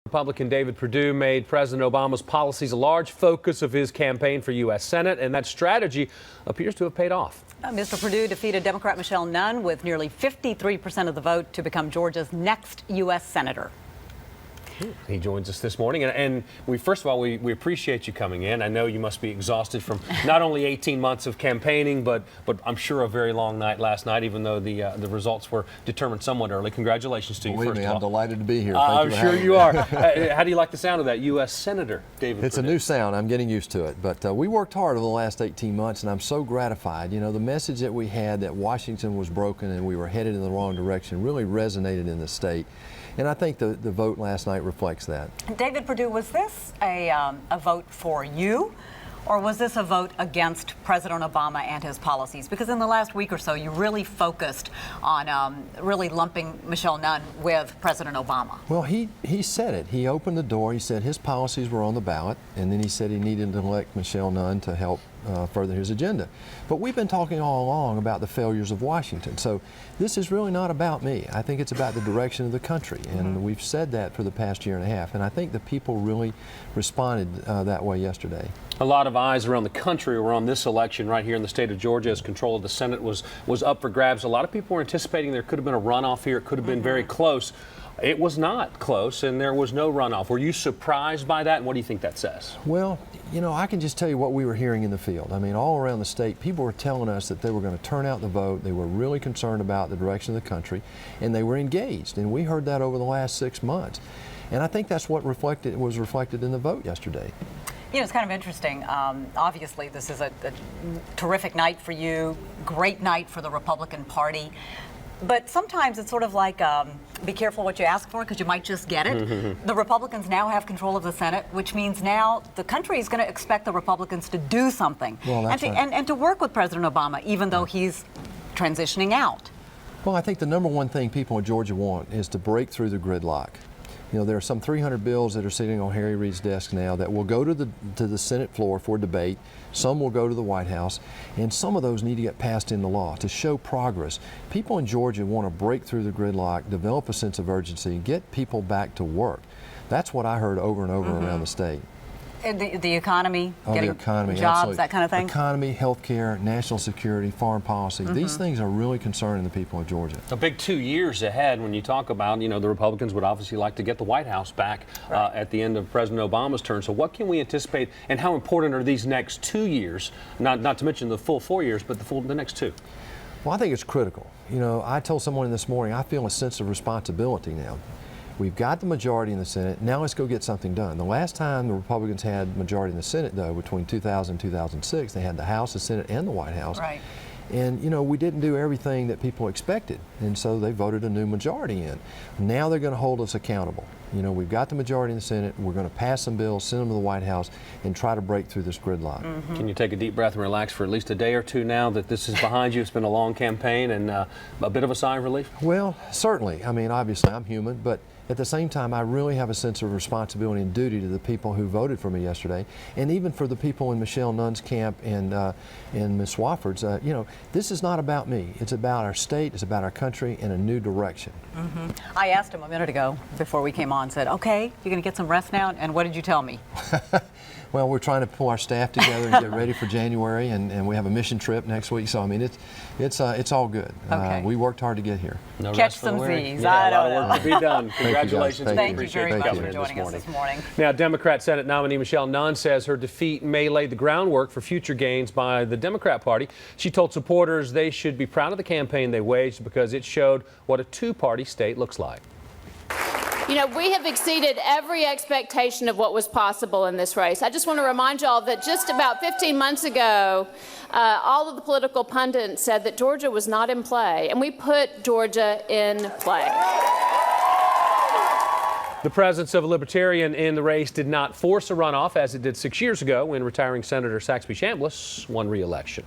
Republican David Perdue made President Obama's policies a large focus of his campaign for U.S. Senate, and that strategy appears to have paid off. Mr. Perdue defeated Democrat Michelle Nunn with nearly 53% of the vote to become Georgia's next U.S. Senator. He joins us this morning, and first of all, we appreciate you coming in. I know you must be exhausted from not only 18 months of campaigning, but I'm sure a very long night last night, even though the results were determined somewhat early. Congratulations to you. Believe first me, of all. I'm delighted to be here. I'm sure you are. How do you like the sound of that, U.S. Senator David It's Perdue? a new sound. I'm getting used to it. But we worked hard over the last 18 months, and I'm so gratified. You know, the message that we had that Washington was broken and we were headed in the wrong direction really resonated in the state. And I think the vote last night reflects that. David Perdue, was this a vote for you, or was this a vote against President Obama and his policies? Because in the last week or so, you really focused on really lumping Michelle Nunn with President Obama. Well, he said it. He opened the door. He said his policies were on the ballot, and then he said he needed to elect Michelle Nunn to help further his agenda. But we've been talking all along about the failures of Washington. So this is really not about me. I think it's about the direction of the country, and we've said that for the past year and a half. And I think the people really responded that way yesterday. A lot of eyes around the country were on this election right here in the state of Georgia, as control of the Senate was up for grabs. A lot of people were anticipating there could have been a runoff here. It could have been very close. It was not close, and there was no runoff. Were you surprised by that, and what do you think that says? Well, you know, I can just tell you what we were hearing in the field. I mean, all around the state, people were telling us that they were going to turn out the vote. They were really concerned about the direction of the country, and they were engaged. And we heard that over the last 6 months. And I think that's what was reflected in the vote yesterday. You know, it's kind of interesting. Obviously, this is a terrific night for you, great night for the Republican Party. But sometimes it's sort of like, be careful what you ask for, because you might just get it. The Republicans now have control of the Senate, which means now the country is going to expect the Republicans to do something, well, and to work with President Obama, even though he's transitioning out. Well, I think the number one thing people in Georgia want is to break through the gridlock. You know, there are some 300 bills that are sitting on Harry Reid's desk now that will go to the Senate floor for debate. Some will go to the White House, and some of those need to get passed into law to show progress. People in Georgia want to break through the gridlock, develop a sense of urgency, and get people back to work. That's what I heard over and over around the state. And the economy, getting the economy, jobs, absolutely. that kind of thing? Economy, health care, national security, foreign policy. These things are really concerning the people of Georgia. A big 2 years ahead when you talk about, you know, the Republicans would obviously like to get the White House back at the end of President Obama's term. So what can we anticipate, and how important are these next 2 years, not to mention the full 4 years, but the next two? Well, I think it's critical. You know, I told someone this morning, I feel a sense of responsibility now. We've got the majority in the Senate. Now let's go get something done. The last time the Republicans had majority in the Senate, though, between 2000 and 2006, they had the House, the Senate, and the White House. Right. And, you know, we didn't do everything that people expected, and so they voted a new majority in. Now they're going to hold us accountable. You know, we've got the majority in the Senate. We're going to pass some bills, send them to the White House, and try to break through this gridlock. Can you take a deep breath and relax for at least a day or two now that this is behind you? It's been a long campaign, and a bit of a sigh of relief? Well, certainly. I mean, obviously, I'm human, but at the same time, I really have a sense of responsibility and duty to the people who voted for me yesterday, and even for the people in Michelle Nunn's camp and Ms. Swafford's. You know, this is not about me. It's about our state, it's about our country, and a new direction. I asked him a minute ago, before we came on, said, okay, you're going to get some rest now? And what did you tell me? Well, we're trying to pull our staff together and get ready for January, and we have a mission trip next week. So I mean, it's all good. Okay. We worked hard to get here. No Catch rest for the some weary. Z's. Yeah, I a lot don't of work to be done. Congratulations. Thank you very much for in joining us this morning. Now, Democrat Senate nominee Michelle Nunn says her defeat may lay the groundwork for future gains by the Democrat Party. She told supporters they should be proud of the campaign they waged because it showed what a two-party state looks like. You know, we have exceeded every expectation of what was possible in this race. I just want to remind you all that just about 15 months ago, all of the political pundits said that Georgia was not in play, and we put Georgia in play. The presence of a Libertarian in the race did not force a runoff, as it did 6 years ago when retiring Senator Saxby Chambliss won re-election.